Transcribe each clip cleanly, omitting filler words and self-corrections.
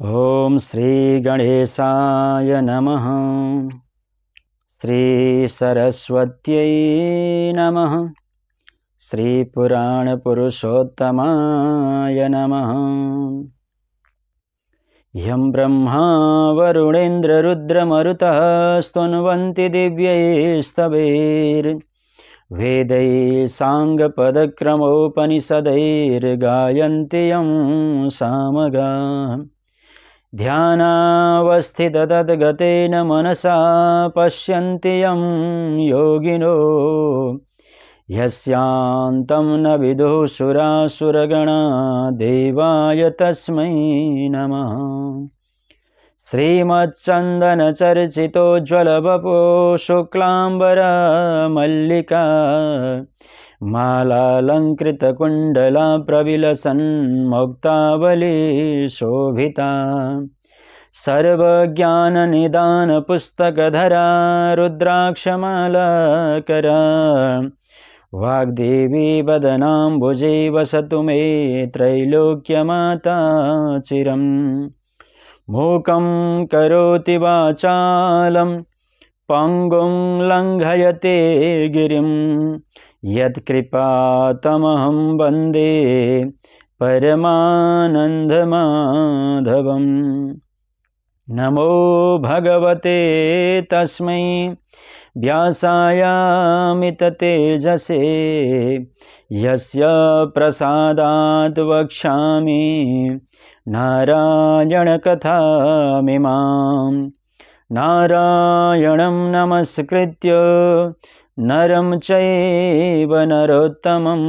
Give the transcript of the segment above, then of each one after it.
ओम श्री गणेशाय नमः। श्री सरस्वत्यै नमः। श्री पुराण पुरुषोत्तमाय नमः। यं ब्रह्मा वरुणेन्द्र रुद्रमरुतः स्तुन्वन्ति दिव्यैस्तवैर्वेदैः साङ्गपदक्रमोपनिषदैर्गायन्ति यं सामगाः। ध्यानावस्थिततद्गतेन मनसा पश्यन्ति यं योगिनो यस्यान्तं न विदुः सुरासुरगणा देवाय तस्मै नमः। श्रीमच्चन्दनचर्चितोज्ज्वलवपो शुक्लाम्बरमल्लिका मालालङ्कृतकुण्डला प्रविलसन्मुक्तावली शोभिता। सर्वज्ञाननिदानपुस्तकधरा रुद्राक्षमालाकरा वाग्देवी वदनाम्बुजे वसतु मे त्रैलोक्यमाता चिरम्। मूकं करोति वाचालं पङ्गुं लङ्घयते गिरिं यत्कृपातमहं वन्दे परमानन्दमाधवम्। नमो भगवते तस्मै व्यासायामिततेजसे यस्य प्रसादात् वक्ष्यामि नारायणकथामिमाम्। नारायणं नमस्कृत्य नरं चैव नरोत्तमं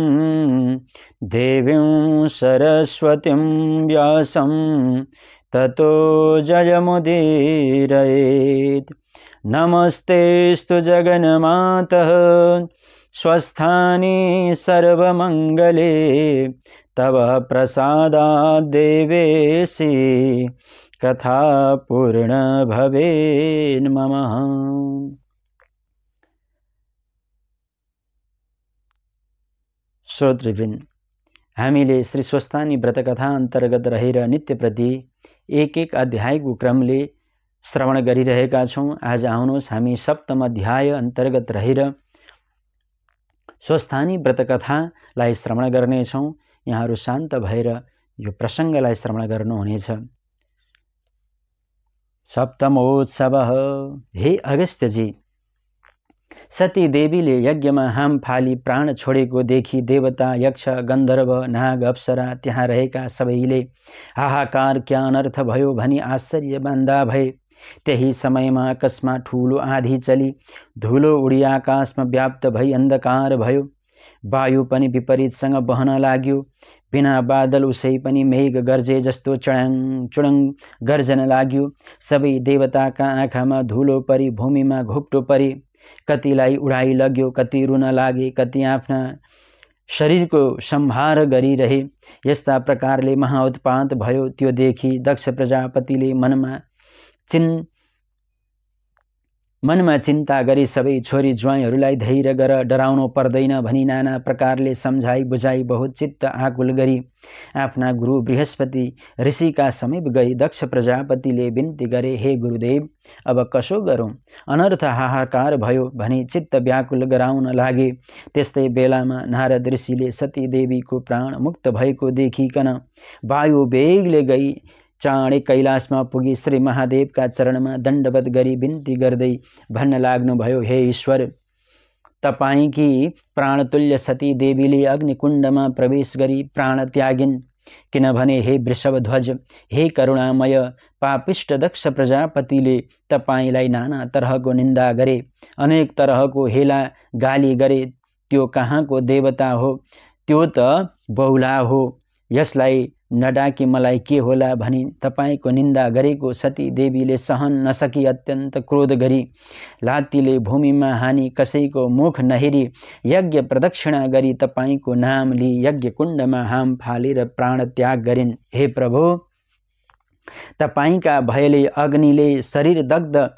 देवीं सरस्वतीं व्यासं ततो जयमुदीरयेत्। नमस्तेऽस्तु जगन्मातः स्वस्थानि सर्वमङ्गले तव प्रसादात् देवेशि कथा पूर्ण भवेन् मम। श्रोतृवृन्द, हामीले श्री स्वस्थानी व्रतकथा अन्तर्गत रहेर नित्यप्रति एक एक अध्यायको क्रमले श्रवण गरिरहेका छौँ। आज आउनुहोस् हामी सप्तम अध्याय अन्तर्गत रहेर स्वस्थानी व्रतकथालाई श्रवण गर्नेछौँ। यहाँहरू शान्त भएर यो प्रसङ्गलाई श्रवण गर्नुहुनेछ। सप्तमोत्सवः। हे अगस्त्यजी, सती देवीले यज्ञमा हाम फाली प्राण छोडेको देखि देवता, यक्ष, गन्धर्व, नाग, अप्सरा त्यहाँ रहेका सबैले हाहाकार क्या अनर्थ भयो भनी आश्चर्य बान्दा भए। त्यही समयमा अकस्मात ठुलो आँधी चली धुलो उडी आकाशमा व्याप्त भई अन्धकार भयो। वायु पनि विपरीतसँग बहन लाग्यो। बिना बादल उसै पनि मेघ गर्जे जस्तो चडाङ चुडङ गर्जन लाग्यो। सबै देवताका आँखामा धुलो परी भूमिमा घुप्टो परे। कतिलाई उडाइ लग्यो, कति रुन लागे, कति आफ्ना शरीरको सम्हार गरिरहे। यस्ता प्रकारले महाउत्पात भयो। त्यो देखि दक्ष प्रजापतिले मनमा चिन्ता गरी सबै छोरी ज्वाइँहरूलाई धैर्य गर, डराउनु पर्दैन भनी नाना प्रकारले सम्झाई बुझाई बहुत चित्त आकुल गरी आफ्ना गुरु बृहस्पति ऋषिका समीप गई दक्ष प्रजापतिले बिन्ती गरे, हे गुरुदेव, अब कसो गरौँ? अनर्थ हाहाकार भयो भनी चित्त व्याकुल गराउन लागे। त्यस्तै बेलामा नारद ऋषिले सती देवीको प्राण मुक्त भएको देखिकन वायु वेगले गई चाँडै कैलाशमा पुगी श्री महादेवका चरणमा दण्डवत गरी बिन्ती गर्दै भन्न लाग्नुभयो, हे ईश्वर, तपाईकी प्राणतुल्य सती देवीले अग्निकुण्डमा प्रवेश गरी प्राण त्यागिन्। किनभने हे वृषभध्वज, हे करुणामय, पापिष्ट दक्ष प्रजापतिले तपाईलाई नाना तरहको निन्दा गरे, अनेक तरहको हेला गाली गरे। त्यो कहाँको देवता हो? त्यो त बहुला हो। यसलाई नडाकी मलाई के होला भनी तपाईको निन्दा गरेको सती देवीले सहन नसकी अत्यन्त क्रोध गरी लात्तीले भूमिमा हानी कसैको मुख नहेरी यज्ञ प्रदक्षिणा गरी तपाईको नाम लिई यज्ञ कुण्डमा हाम फालेर प्राण त्याग गरिन्। हे प्रभु, तपाईका भयले अग्निले शरीर दग्ध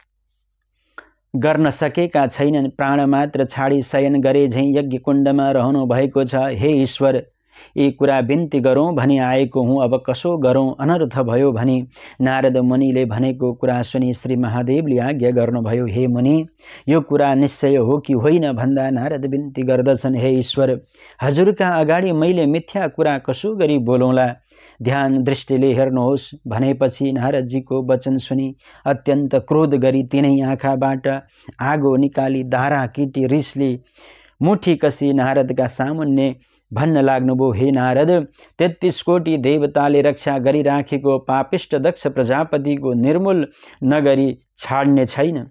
गर्न सकेका छैनन्। प्राण मात्र छाडी शयन गरे झैं यज्ञ कुण्डमा रहनु भएको छ। हे ईश्वर, यी कुरा बिन्ती गरौँ भनी आएको हुँ, अब कसो गरौँ अनर्थ भयो भनी नारद मुनिले भनेको कुरा सुनि श्री महादेवले आज्ञा गर्नुभयो। हे मुनि, यो कुरा निश्चय हो कि होइन भन्दा नारद बिन्ती गर्दछन्, हे ईश्वर, हजुरका अगाडि मैले मिथ्या कुरा कसो गरी बोलौँला, ध्यान दृष्टिले हेर्नुहोस् भनेपछि नारदजीको वचन सुनि अत्यन्त क्रोध गरी तिनै आँखाबाट आगो निकाली दारा किटी रिसले मुठी कसी नारदका सामुन्ने भन्न लाग्नुभयो, हे नारद, 33 कोटी देवताले रक्षा गरिराखेको पापिष्ट दक्ष प्रजापतिको निर्मूल नगरी छाड्ने छैन।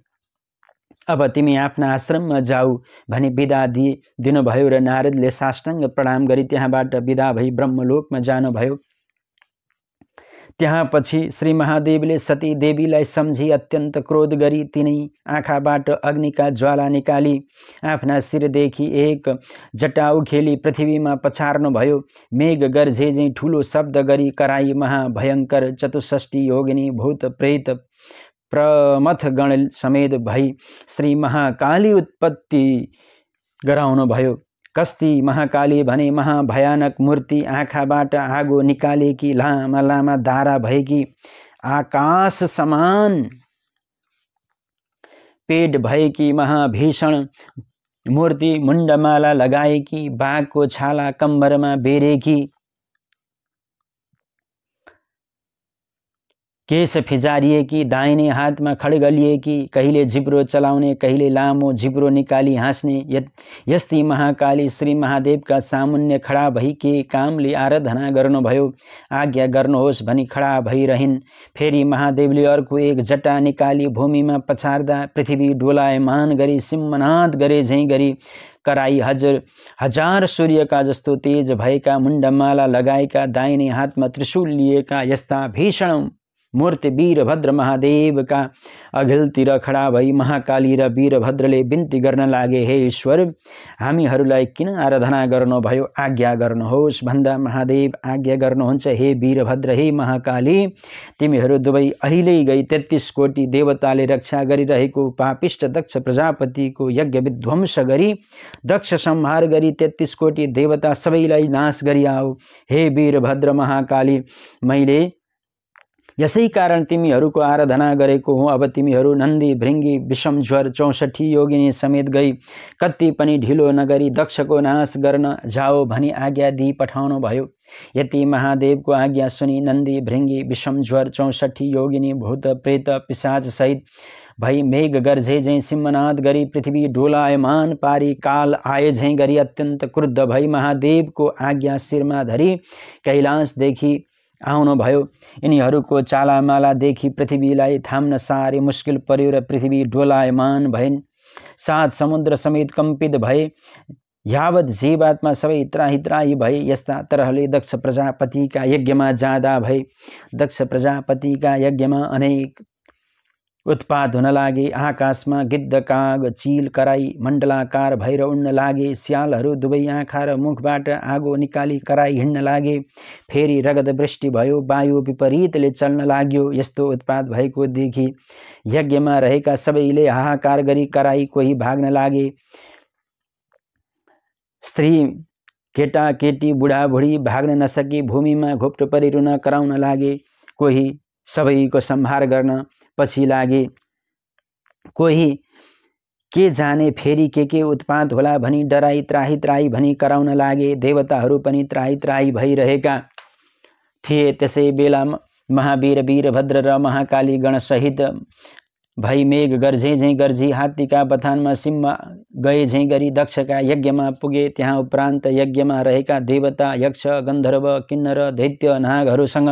अब तिमी आफ्ना आश्रममा जाऊ भनी बिदा दिनुभयो र नारदले साष्टाङ्ग प्रणाम गरी त्यहाँबाट बिदा भई ब्रह्मलोकमा जानुभयो। त्यहाँ पछि श्री महादेवले सती देवीलाई सम्झी अत्यन्त क्रोध गरी तिनै आँखाबाट अग्निका ज्वाला निकाली आफ्ना शिरदेखि एक जटा उखेली पृथ्वीमा पछार्नुभयो। मेघ गर्जे झैं ठुलो शब्द गरी कराई महाभयङ्कर 64 योगिनी भूत प्रेत प्रमथ गण समेत भई श्री महाकाली उत्पत्ति गराउनु भयो। कस्ती महाकाली भने महाभयानक मूर्ति, आँखाबाट आगो निकालेकी, लामा लामा दारा भएकी, आकाश समान पेट भएकी महाभीषण मूर्ति, मुण्डमाला लगाएकी, बाघको छाला कम्मरमा बेरेकी, केश फिजारिएकी, दाहिने हातमा खड्ग लिएकी, कहिले जिब्रो चलाउने कहिले लामो जिब्रो निकाली हाँस्ने यस्ती महाकाली श्री महादेवका सामुन्ने खडा भई के कामले आराधना गर्नुभयो, आज्ञा गर्नुहोस् भनी खडा भइरहिन्। फेरि महादेवले अर्को एक जटा निकाली भूमिमा पछार्दा पृथ्वी डोलायमान गरी सिंहनाद गरे झैं गरी कराई हजार सूर्यका जस्तो तेज भएका, मुण्डमाला लगाएका, दाहिने हातमा त्रिशूल लिएका यस्ता भीषण मूर्ति वीरभद्र महादेवका अघिल्तिर खडा भई महाकाली र वीरभद्रले बिन्ती गर्न लागे, हे ईश्वर, हामीहरूलाई किन आराधना गर्नुभयो, आज्ञा गर्नुहोस् भन्दा महादेव आज्ञा गर्नुहुन्छ, हे वीरभद्र, हे महाकाली, तिमीहरू दुवै अहिले गई 33 कोटी देवताले रक्षा गरिरहेको पापिष्ट दक्ष प्रजापतिको यज्ञ विध्वंस गरी दक्ष संहार गरी 33 कोटी देवता सबैलाई नाश गरी आओ। हे वीरभद्र महाकाली, मैले यसै कारण तिमीहरूको आराधना गरेको हुँ। अब तिमीहरू नन्दी भृङ्गी विषमज्वर 64 योगिनी समेत गई कति पनि ढिलो नगरी दक्षको नाश गर्न जाओ भनी आज्ञा दिई पठाउनु भयो। यति महादेवको आज्ञा सुनि नन्दी भृङ्गी विषमज्वर 64 योगिनी भूत प्रेत पिशाच सहित भई मेघ गर्जे झैं सिंहनाद गरी पृथ्वी डोलायमान पारी काल आए झैं गरी अत्यन्त क्रुद्ध भई महादेवको आज्ञा शिरमा धरी कैलाशदेखि आउनु भयो। यिनीहरूको चालामाला देखि पृथ्वीलाई थाम्न साह्रै मुस्किल पर्यो र पृथ्वी डोलायमान भइन्। 7 समुद्र समेत कम्पित भए। यावत जीवात्मा सबै त्राही त्राही भए। यस्ता तरहले दक्ष प्रजापतिका यज्ञमा जाँदा भए। दक्ष प्रजापतिका यज्ञमा अनेक उत्पात हुन लागे। आकाशमा गिद्ध काग चील कराई मण्डलाकार भएर उड्न लागे। स्यालहरू दुवै आँखा र मुखबाट आगो निकाली कराई हिँड्न लागे। फेरि रगत वृष्टि भयो। वायु विपरीतले चल्न लाग्यो। यस्तो उत्पात भएको देखि यज्ञमा रहेका सबैले हाहाकार गरी कराई कोही भाग्न लागे। स्त्री केटा केटी बुढाबुढी भाग्न नसकी भूमिमा घोप्टो परि रुन कराउन लागे। कोही सबैको संहार गर्न पछि लागे। कोही के जाने फेरि के उत्पात होला भनी डराई त्राही त्राही भनी कराउन लागे। देवताहरू पनि त्राही त्राही भइरहेका थिए। त्यसै बेला महावीर वीरभद्र र महाकाली गण सहित भई मेघ गर्जे झैं गर्जी हात्तीका बथानमा सिंह गए झैं गरी दक्षका यज्ञमा पुगे। त्यहाँ उपरान्त यज्ञमा रहेका देवता यक्ष गन्धर्व किन्नर दैत्य नागहरूसँग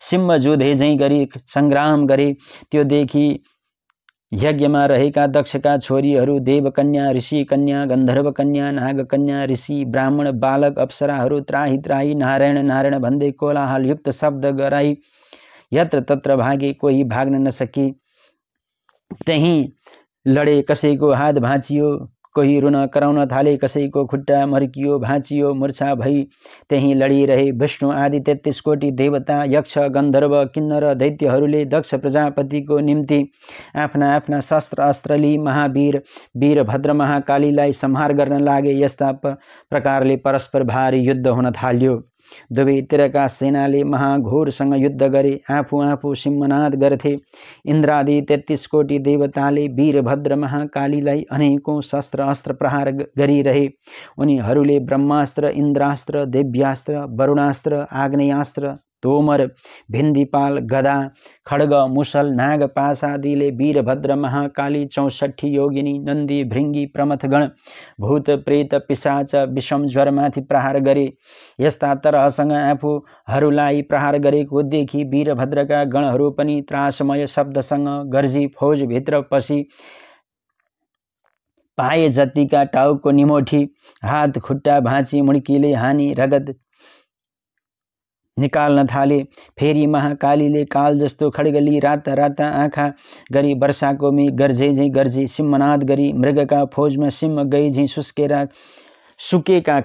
सिंह जुधे झैं गरी संग्राम गरे। त्यो देखि यज्ञमा रहेका दक्षका छोरीहरू देवकन्या ऋषि कन्या गन्धर्व कन्या नाग कन्या ऋषि ब्राह्मण बालक अप्सराहरू त्राही त्राही नारायण नारायण भन्दै कोलाहल युक्त शब्द गराई यत्र तत्र भागे। कोही भाग्न नसकी त्यहीं लडे। कसैको हात भाँचियो कोही रुन कराउन थाले, कसैको खुट्टा मर्कियो भाँचियो, मूर्छा भई त्यहीँ लडिरहे। विष्णु आदि 33 कोटी देवता, यक्ष, गन्धर्व, किन्नर, दैत्यहरूले दक्ष प्रजापतिको निम्ति आफ्ना आफ्ना शस्त्र अस्त्र लिई महावीर वीरभद्र महाकालीलाई संहार गर्न लागे। यस्ता प्रकारले परस्पर भारी युद्ध हुन थाल्यो। दुवैतिरका सेनाले महाघोरसँग युद्ध गरे, आफू आफू सिंहनाद गर्थे। इन्द्रादि 33 कोटी देवताले वीरभद्र महाकालीलाई अनेकौं शस्त्र अस्त्र प्रहार गरिरहे। उनीहरूले ब्रह्मास्त्र, इन्द्रास्त्र, देव्यास्त्र, वरुणास्त्र, आग्नेयास्त्र, तोमर, भिन्दिपाल, गदा, खड्ग, मुसल, नागपाश आदिले वीरभद्र महाकाली 64 योगिनी, नन्दी, भृङ्गी, प्रमथगण, भूत, प्रेत, पिशाच, विषम ज्वरमाथि प्रहार गरे। यस्ता तरहसँग आफूहरूलाई प्रहार गरेको देखि वीरभद्रका गणहरू पनि त्रासमय शब्दसँग गर्जी फौजभित्र पसी पाए जतिका टाउको निमोठी, हात खुट्टा भाँची, मुड्कीले हानी, रगत निकाल्न थाले। फेरि महाकालीले काल जस्तो खड्गली राता राता आँखा गरी वर्षाको मे गर्जे झैँ गर्जे, सिंहनाद गरी मृगका फौजमा सिंह गई झैँ सुकेका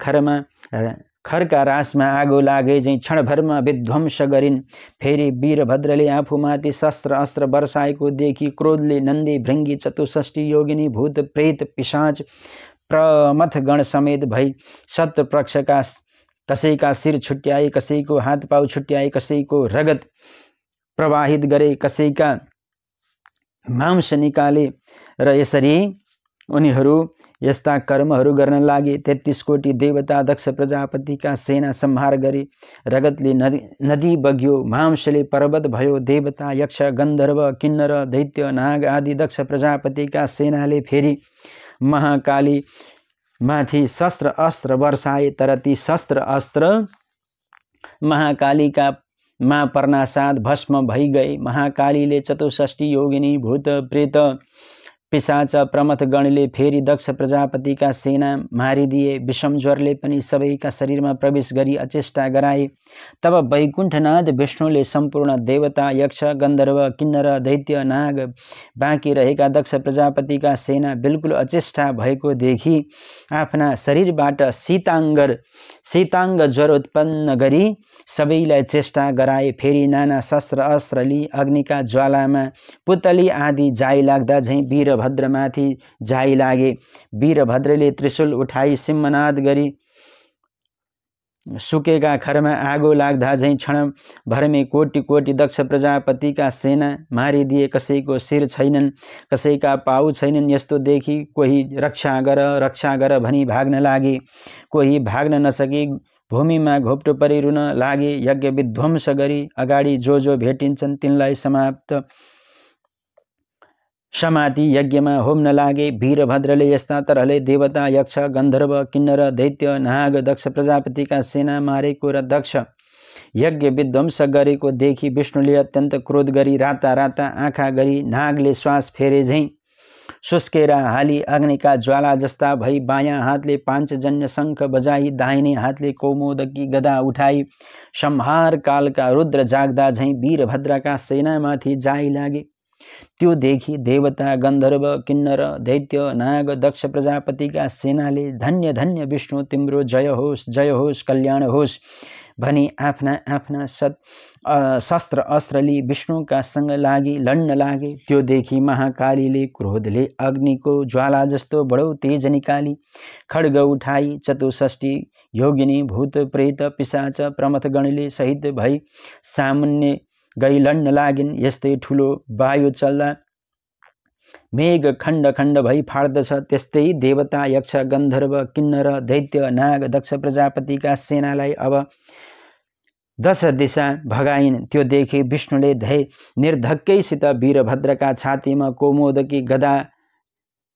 खरका रासमा आगो लागे झैँ क्षणभरमा विध्वंस गरिन्। फेरि वीरभद्रले आफूमाथि शस्त्र अस्त्र वर्षाएको देखि क्रोधले नन्दी भृङ्गी 64 योगिनी, भूत प्रेत पिशाच प्रमथगण समेत भई शत्रुपक्षका कसैका शिर छुट्याए, कसैको हात पाउ छुट्याए, कसैको रगत प्रवाहित गरे, कसैका मांस निकाले र यसरी उनीहरू यस्ता कर्महरू गर्न लागे। 33 कोटी देवता दक्ष प्रजापतिका सेना संहार गरे। रगतले नदी बग्यो, मांसले पर्वत भयो। देवता, यक्ष, गन्धर्व, किन्नर, दैत्य, नाग आदि दक्ष प्रजापतिका सेनाले फेरि महाकाली माथि शस्त्र अस्त्र वर्षाए, तर ती शस्त्र अस्त्र महाकालीका मा पर्नासाथ भस्म भई गए। महाकालीले 64 योगिनी, भूत प्रेत पिशाच प्रमथगणले फेरि दक्ष प्रजापतिका सेना मारिदिए। विषम ज्वरले पनि सबैका शरीरमा प्रवेश गरी अचेष्टा गराए। तब वैकुण्ठनाथ विष्णुले सम्पूर्ण देवता, यक्ष, गन्धर्व, किन्नर, दैत्य, नाग बाँकी रहेका दक्ष प्रजापतिका सेना बिल्कुल अचेष्टा भएको देखि आफ्ना शरीरबाट शीताङ्ग ज्वर उत्पन्न गरी सबैलाई चेष्टा गराए। फेरि नाना शस्त्र अस्त्र लिई अग्निका ज्वालामा पुतली आदि जाइ लाग्दा झैँ वीरभद्रमाथि जाइ लागे। वीरभद्रले त्रिशूल उठाई सिंहनाद गरी सुकेका खरमा आगो लाग्दा झैँ क्षणभरमै कोटि कोटि दक्ष प्रजापतिका सेना मारिदिए। कसैको शिर छैनन्, कसैका पाउ छैनन्। यस्तो देखि कोही रक्षा गर भनी भाग्न लागे। कोही भाग्न नसकी भूमिमा घोप्टो परि रुन लागे। यज्ञ विध्वंस गरी अगाडि जो भेटिन्छन् तिनलाई समाति यज्ञमा होम्न लागे। वीरभद्रले यस्ता तरहले देवता, यक्ष, गन्धर्व, किन्नर, दैत्य, नाग दक्ष प्रजापतिका सेना मारेको र दक्ष यज्ञ विध्वंस गरेको देखि विष्णुले अत्यन्त क्रोध गरी राता राता आँखा गरी नागले श्वास फेरे झैँ सुस्केर हाली अग्निका ज्वाला जस्ता भई बायाँ हातले पाञ्चजन्य शङ्ख बजाई, दाहिने हातले कौमोदकी गदा उठाई संहार कालका रुद्र जाग्दा झैँ वीरभद्रका सेनामाथि जाइ लागे। त्यो देखि देवता, गन्धर्व, किन्नर, दैत्य, नाग दक्ष प्रजापतिका सेनाले धन्य धन्य विष्णु तिम्रो जय होस् कल्याण होस् भनी आफ्ना आफ्ना शस्त्र अस्त्र लिई विष्णुका सँग लड्न लागे। त्यो देखि महाकालीले क्रोधले अग्निको ज्वाला जस्तो बडो तेज निकाली खड्ग उठाई 64 योगिनी, भूत प्रेत पिशाच प्रमथगणले सहित भई सामुन्ने गई लड्न लागिन्। यस्तै ठुलो वायु चल्दा मेघ खण्ड खण्ड भई फाड्दछ, त्यस्तै देवता, यक्ष, गन्धर्व, किन्नर, दैत्य, नाग दक्ष प्रजापतिका सेनालाई अब 10 दिशा भगाइन्। त्यो देखि विष्णुले निर्धक्कैसित वीरभद्रका छातीमा कौमोदकी गदा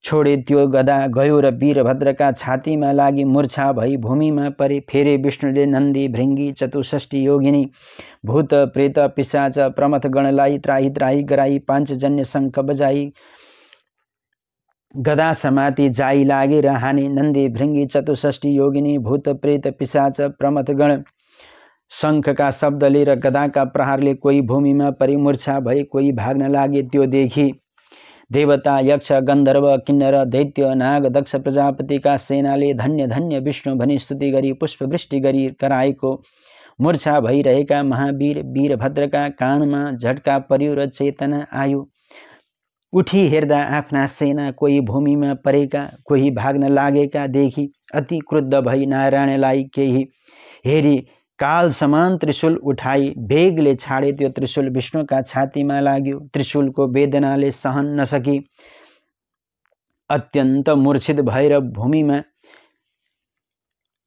छोडे। त्यो गदा गयो र वीरभद्रका छातीमा लागि मूर्छा भई भूमिमा परे। फेरि विष्णुले नन्दी भृङ्गी 64 योगिनी, भूत प्रेत पिशाच प्रमथगणलाई त्राही त्राही गराई पाञ्चजन्य शङ्ख बजाई गदा समाति जाइ लागे र हाने। नन्दी भृङ्गी 64 योगिनी, भूत प्रेत पिशाच प्रमथगण शङ्खका शब्दले र गदाका प्रहारले कोही भूमिमा परि मूर्छा भई कोही भाग्न लागे। त्यो देखि देवता यक्ष गन्धर्व किन्नर दैत्य नाग दक्ष प्रजापतिका सेनाले धन्य धन्य विष्णु भनी स्तुति गरी पुष्पवृष्टि गरी कराएको मूर्छा भइरहेका महावीर वीरभद्रका कानमा झट्का पर्यो र चेतना आयो। उठी हेर्दा आफ्ना सेना कोही भूमिमा परेका कोही भाग्न लागेका देखि अति क्रुद्ध भई नारायणलाई केही हेरी काल समान त्रिशूल उठाई वेगले छाडे। त्यो त्रिशूल विष्णुका छातीमा लाग्यो। त्रिशूलको वेदनाले सहन नसकी अत्यन्त मूर्छित भएर भूमिमा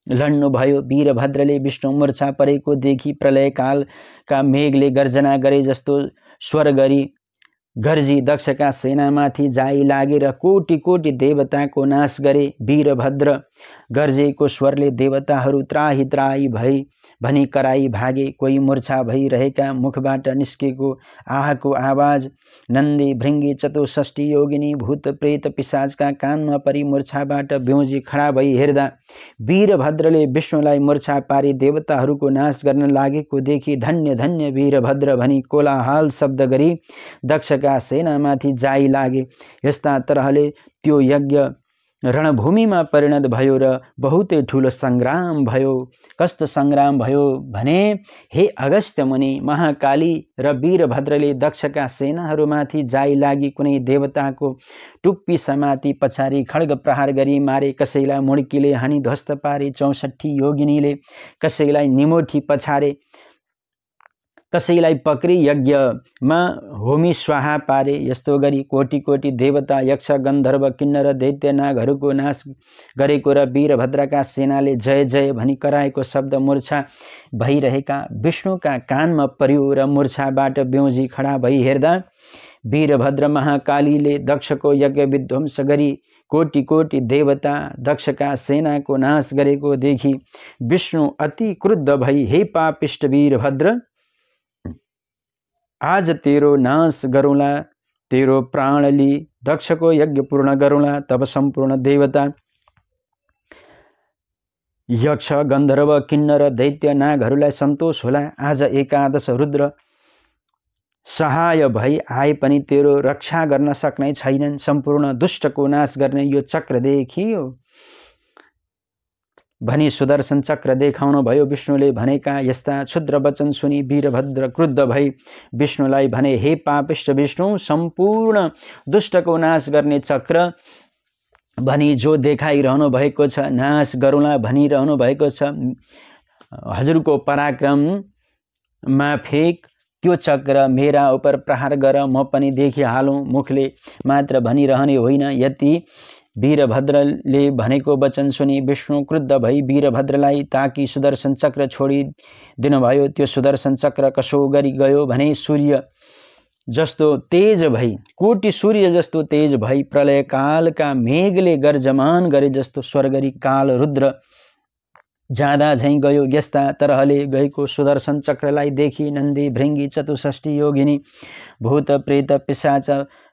लड्नुभयो। वीरभद्रले विष्णु मूर्छा परेको देखि प्रलयकालका मेघले गर्जना गरे जस्तो स्वर गरी गर्जी दक्षका सेनामाथि जाई लागेर कोटि कोटि देवताको नाश गरे। वीरभद्र गर्जेको स्वरले देवताहरू त्राही त्राही भई भनी कराई भागे। कोही मूर्छा भइरहेका मुखबाट निस्केको आहको आवाज नन्दी भृङ्गी चतुष्षष्ठी योगिनी भूत प्रेत पिशाचका कानमा परी मूर्छाबाट ब्योजी खडा भई हेर्दा वीरभद्रले विष्णुलाई मूर्छा पारी देवताहरूको नाश गर्न लागेको देखि धन्य धन्य वीरभद्र भनी कोलाहल शब्द गरी दक्षका सेनामाथि जाई लागे। यस्ता तरहले त्यो यज्ञ रणभूमिमा परिणत भयो र बहुतै ठुलो सङ्ग्राम भयो। कस्तो सङ्ग्राम भयो भने हे अगस्त्य मुनि, महाकाली र वीरभद्रले दक्षका सेनाहरूमाथि जाई लागि कुनै देवताको टुप्पी समाती पछाडि खड्ग प्रहार गरी मारे। कसैलाई मुड्कीले हानी ध्वस्त पारे। 64 योगिनीले कसैलाई निमोठी पछारे। कसैलाई पक्री यज्ञमा होमी स्वाहा पारे। यस्तो गरी कोटि कोटि देवता यक्ष गन्धर्व किन्नर दैत्य नागहरूको नाश गरेको र वीरभद्रका सेनाले जय जय भनी कराएको शब्द मूर्छा भइरहेका विष्णुका कानमा पर्यो र मूर्छाबाट ब्योजी खडा भई हेर्दा वीरभद्र महाकालीले दक्षको यज्ञ विध्वंस गरी कोटि कोटि देवता दक्षका सेनाको नाश गरेको देखि विष्णु अति क्रुद्ध भई हे पापिष्ट वीरभद्र, आज तेरो नाश गरौँला, तेरो प्राण ली दक्षको यज्ञ पूर्ण गरौँला। तब सम्पूर्ण देवता यक्ष गन्धर्व किन्नर दैत्य नागहरूलाई सन्तोष होला। आज एकादश रुद्र सहाय भई आए पनि तेरो रक्षा गर्न सक्ने छैनन्। सम्पूर्ण दुष्टको नाश गर्ने यो चक्र देखियो भनी सुदर्शन चक्र देखाउनु भयो। विष्णुले भनेका यस्ता क्षुद्र वचन सुनि वीरभद्र क्रुद्ध भई विष्णुलाई भने हे पापिष्ट विष्णु, सम्पूर्ण दुष्टको नाश गर्ने चक्र भनी जो देखाइरहनु भएको छ, नाश गरौँला भनिरहनु भएको छ, हजुरको पराक्रममा फेक त्यो चक्र मेरा उप प्रहार गर, म पनि देखिहालौँ। मुखले मात्र भनिरहने होइन। यति वीरभद्रले भनेको वचन सुनि विष्णु क्रुद्ध भई वीरभद्रलाई ताकि सुदर्शन चक्र छोडिदिनुभयो। त्यो सुदर्शन चक्र कसो गरी गयो भने सूर्य जस्तो तेज भई, कोटि सूर्य जस्तो तेज भई प्रलयकालका मेघले गर्जमान गरे जस्तो स्वर गरी काल रुद्र जाँदा झैँ गयो। यस्ता तरहले गएको सुदर्शन चक्रलाई देखि नन्दी भृङ्गी चतुष्षष्ठी योगिनी भूत प्रेत पिशाच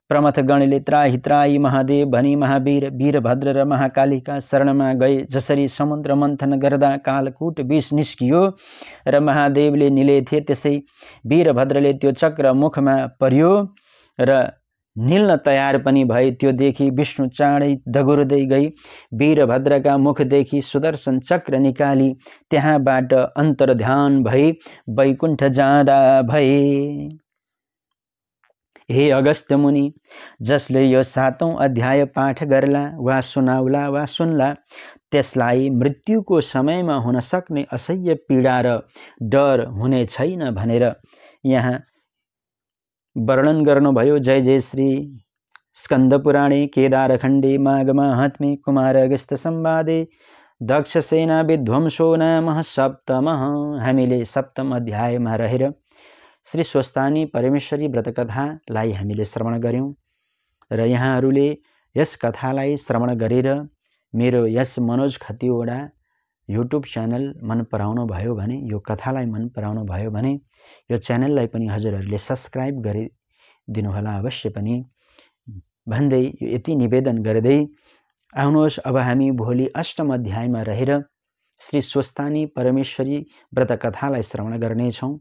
प्रमथ गणले त्राही त्राही महादेव भनी महावीर वीरभद्र र महाकालीका शरणमा गए। जसरी समुद्र मन्थन गर्दा कालकूट विष निस्कियो र महादेवले निलेथे, त्यसै वीरभद्रले त्यो चक्र मुखमा पर्यो र निल्न तयार पनि भए। त्यो देखि विष्णु चाँडै दगुर्दै गई वीरभद्रका मुखदेखि सुदर्शन चक्र निकाली त्यहाँबाट अन्तर्ध्यान भई वैकुण्ठ जाँदा भए। हे अगस्त्य मुनि, जसले यो 7औं अध्याय पाठ गर्ला वा सुनाउला वा सुन्ला त्यसलाई मृत्युको समयमा हुन सक्ने असह्य पीडा र डर हुने छैन भनेर यहाँ वर्णन गर्नुभयो। जय जय श्री स्कन्दपुराणे केदारखण्डे माघमाहात्म्ये कुमार अगस्त्य संवादे दक्षसेना विध्वंसो नाम सप्तमः। हामीले सप्तम अध्यायमा रहेर श्री स्वस्थानी परमेश्वरी व्रतकथालाई हामीले श्रवण गर्यौं र यहाँहरूले यस कथालाई श्रवण गरेर मेरो यस मनोज खतिवडा युट्युब च्यानल मन पराउनु भयो भने, यो कथालाई मन पराउनु भयो भने यो च्यानललाई पनि हजुरहरूले सब्स्क्राइब गरिदिनु होला अवश्य पनि भन्दै यति निवेदन गर्दै आउनुहोस् अब हामी भोलि अष्टम अध्यायमा रहेर श्री स्वस्थानी परमेश्वरी व्रतकथालाई श्रवण गर्नेछौँ।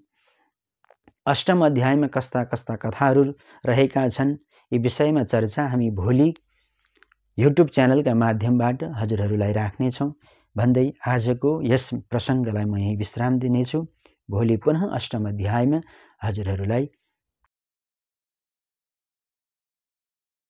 अष्टम अध्यायमा कस्ता कस्ता कथाहरू रहेका छन् यी विषयमा चर्चा हामी भोलि युट्युब च्यानलका माध्यमबाट हजुरहरूलाई राख्नेछौँ भन्दै आजको यस प्रसङ्गलाई म यही विश्राम दिनेछु। भोलि पुनः अष्टम अध्यायमा हजुरहरूलाई